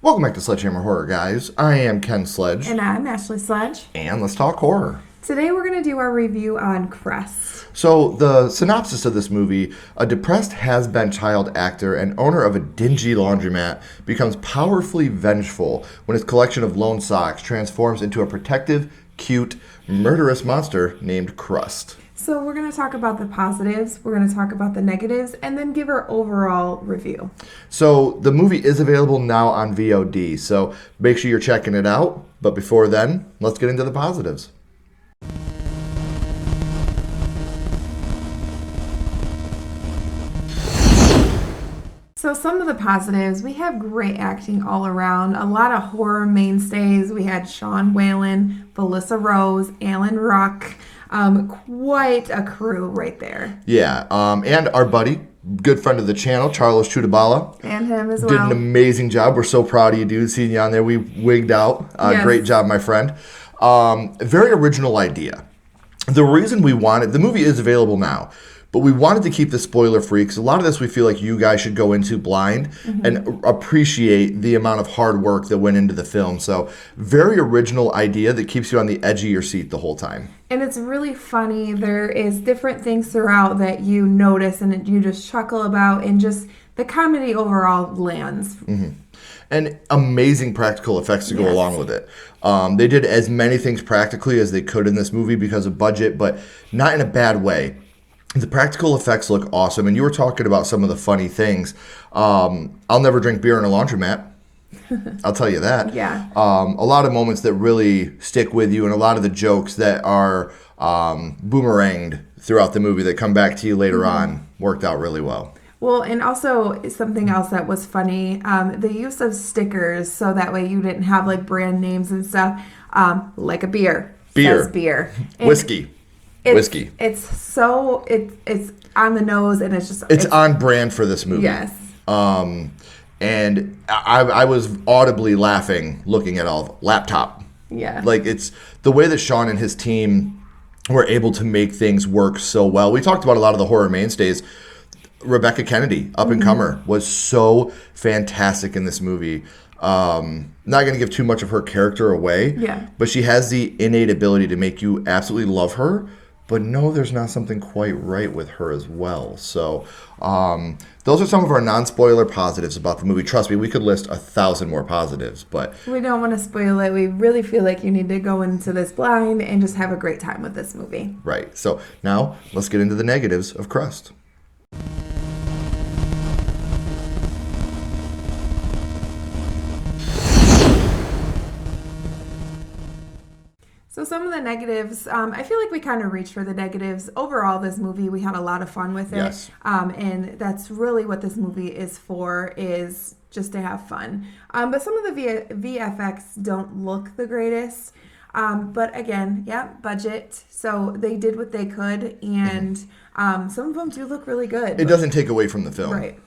Welcome back to Sledgehammer Horror, guys. I am Ken Sledge. And I'm Ashley Sledge. And let's talk horror. Today we're going to do our review on Crust. So, the synopsis of this movie: a depressed has-been child actor and owner of a dingy laundromat becomes powerfully vengeful when his collection of lone socks transforms into a protective, cute, murderous monster named Crust. So we're going to talk about the positives, we're going to talk about the negatives, and then give our overall review. So, the movie is available now on VOD, so make sure you're checking it out. But before then, let's get into the positives. So some of the positives, we have great acting all around, a lot of horror mainstays. We had Sean Whalen, Felissa Rose, Alan Ruck, quite a crew right there. Yeah, and our buddy, good friend of the channel, Charles Chutabala. And him as well. Did an amazing job. We're so proud of you, dude. Seeing you on there, we wigged out. Yes. Great job, my friend. Very original idea. The reason we wanted, the movie is available now, but we wanted to keep the spoiler free because a lot of this we feel like you guys should go into blind and appreciate the amount of hard work that went into the film. So very original idea that keeps you on the edge of your seat the whole time. And it's really funny. There is different things throughout that you notice and you just chuckle about, and just the comedy overall lands. And amazing practical effects to go along with it. They did as many things practically as they could in this movie because of budget, but not in a bad way. The practical effects look awesome, and you were talking about some of the funny things. I'll never drink beer in a laundromat. I'll tell you that. Yeah. A lot of moments that really stick with you, and a lot of the jokes that are boomeranged throughout the movie that come back to you later on worked out really well. Well, and also something else that was funny, the use of stickers, so that way you didn't have like brand names and stuff, like a beer. Beer. Says beer. And Whiskey. Whiskey. It's so, it's on the nose, and it's just... It's on brand for this movie. Yes. And I was audibly laughing looking at all the laptop. Yeah. Like, it's the way that Sean and his team were able to make things work so well. We talked about a lot of the horror mainstays. Rebecca Kennedy, up-and-comer, was so fantastic in this movie. Not going to give too much of her character away. Yeah. But she has the innate ability to make you absolutely love her, but no, there's not something quite right with her as well. So those are some of our non-spoiler positives about the movie. Trust me, we could list 1,000 more positives, but... We don't want to spoil it. We really feel like you need to go into this blind and just have a great time with this movie. Right. So now, let's get into the negatives of Crust. So some of the negatives, I feel like we kind of reached for the negatives. Overall, this movie, we had a lot of fun with it. Yes. And that's really what this movie is for, is just to have fun. But some of the VFX don't look the greatest. But again, budget. So they did what they could. And some of them do look really good. It doesn't take away from the film. Right.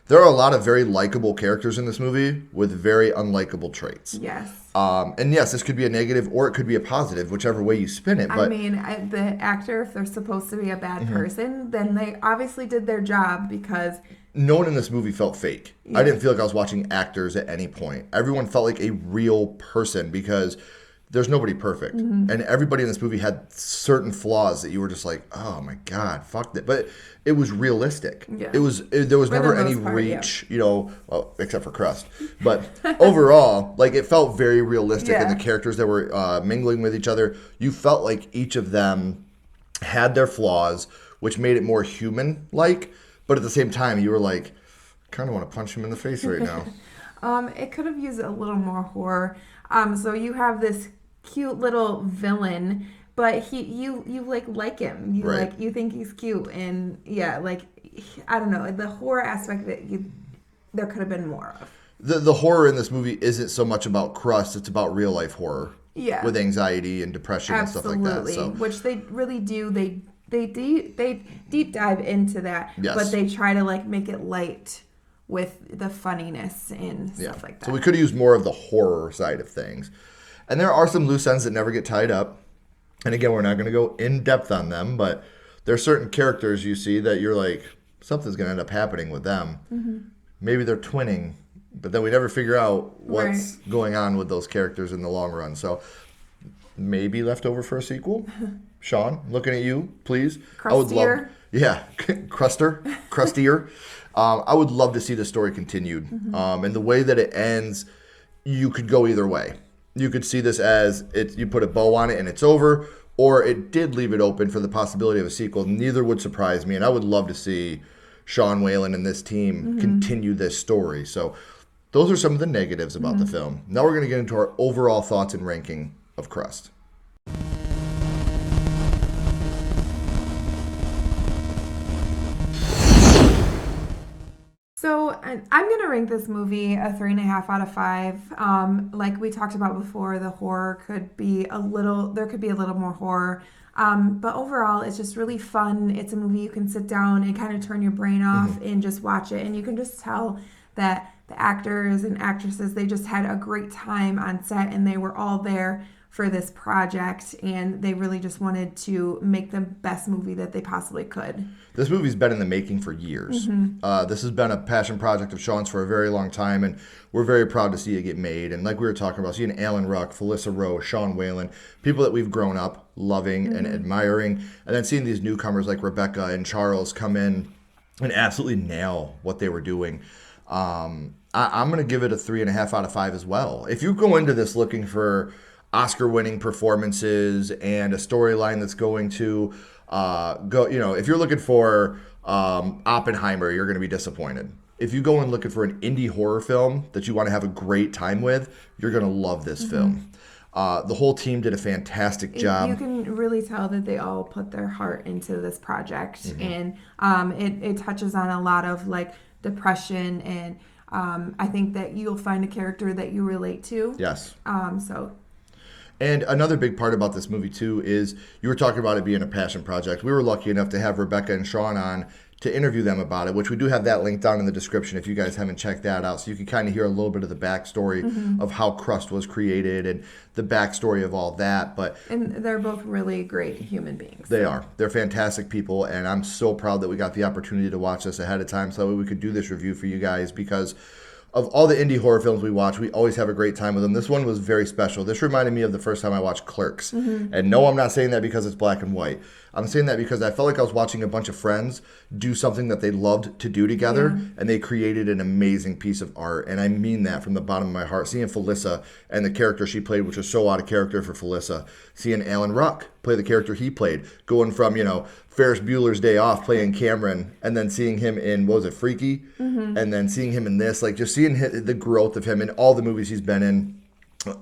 There are a lot of very likable characters in this movie with very unlikable traits. Yes. And yes, this could be a negative or it could be a positive, whichever way you spin it. But I mean, the actor, if they're supposed to be a bad person, then they obviously did their job, because... no one in this movie felt fake. Yeah. I didn't feel like I was watching actors at any point. Everyone felt like a real person, because there's nobody perfect. And everybody in this movie had certain flaws that you were just like, oh my God, fuck that. But it was realistic. Yeah. There was never the any most part, reach, well, except for Crust. But overall, like, it felt very realistic. Yeah. And the characters that were mingling with each other, you felt like each of them had their flaws, which made it more human-like. But at the same time, you were like, kind of want to punch him in the face right now. It could have used a little more horror. So you have this cute little villain, but you like him. You think he's cute, and I don't know, the horror aspect that there could have been more of. The horror in this movie isn't so much about Crust; it's about real life horror. Yeah. With anxiety and depression and stuff like that. So. Which they really do. They deep dive into that, yes. But they try to make it light with the funniness and stuff like that. So we could have used more of the horror side of things. And there are some loose ends that never get tied up. And again, we're not going to go in depth on them, but there are certain characters you see that you're like, something's going to end up happening with them. Maybe they're twinning but then we never figure out what's going on with those characters in the long run. So maybe left over for a sequel. Sean, looking at you, please. Crustier. I would love, yeah, Crustier. I would love to see the story continued. And the way that it ends, you could go either way. You could see this as you put a bow on it and it's over, or it did leave it open for the possibility of a sequel. Neither would surprise me, and I would love to see Sean Whalen and this team continue this story. So those are some of the negatives about the film. Now we're going to get into our overall thoughts and ranking of Crust. So I'm going to rank this movie a 3.5 out of 5. Like we talked about before, the horror could be there could be a little more horror. But overall, it's just really fun. It's a movie you can sit down and kind of turn your brain off and just watch it. And you can just tell that the actors and actresses, they just had a great time on set and they were all there for this project, and they really just wanted to make the best movie that they possibly could. This movie's been in the making for years. This has been a passion project of Sean's for a very long time, and we're very proud to see it get made. And like we were talking about, seeing Alan Ruck, Felissa Rowe, Sean Whalen, people that we've grown up loving and admiring, and then seeing these newcomers like Rebecca and Charles come in and absolutely nail what they were doing. I'm going to give it a 3.5 out of 5 as well. If you go into this looking for Oscar-winning performances and a storyline that's going to if you're looking for Oppenheimer, you're going to be disappointed. If you go in looking for an indie horror film that you want to have a great time with, you're going to love this film. The whole team did a fantastic job. You can really tell that they all put their heart into this project, and it touches on a lot of like depression, and I think that you'll find a character that you relate to. Yes. And another big part about this movie, too, is you were talking about it being a passion project. We were lucky enough to have Rebecca and Sean on to interview them about it, which we do have that linked down in the description if you guys haven't checked that out. So you can kind of hear a little bit of the backstory of how Crust was created and the backstory of all that. And they're both really great human beings. They are. They're fantastic people, and I'm so proud that we got the opportunity to watch this ahead of time so that we could do this review for you guys, because of all the indie horror films we watch, we always have a great time with them. This one was very special. This reminded me of the first time I watched Clerks. And no, I'm not saying that because it's black and white. I'm saying that because I felt like I was watching a bunch of friends do something that they loved to do together, and they created an amazing piece of art. And I mean that from the bottom of my heart. Seeing Felissa and the character she played, which was so out of character for Felissa. Seeing Alan Ruck play the character he played, going from, Ferris Bueller's Day Off playing Cameron, and then seeing him in, what was it, Freaky? And then seeing him in this, like just seeing the growth of him in all the movies he's been in.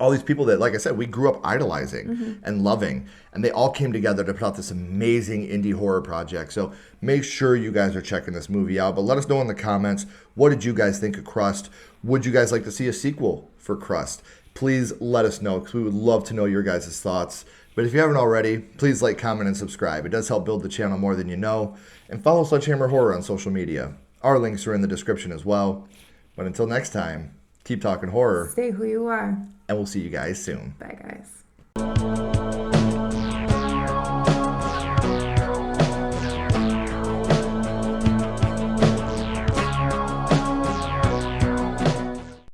All these people that, like I said, we grew up idolizing and loving, and they all came together to put out this amazing indie horror project. So make sure you guys are checking this movie out. But let us know in the comments, what did you guys think of Crust? Would you guys like to see a sequel for Crust? Please let us know, because we would love to know your guys' thoughts. But if you haven't already, please like, comment, and subscribe. It does help build the channel more than you know. And follow Sledgehammer Horror on social media. Our links are in the description as well. But until next time, keep talking horror. Stay who you are. And we'll see you guys soon. Bye, guys.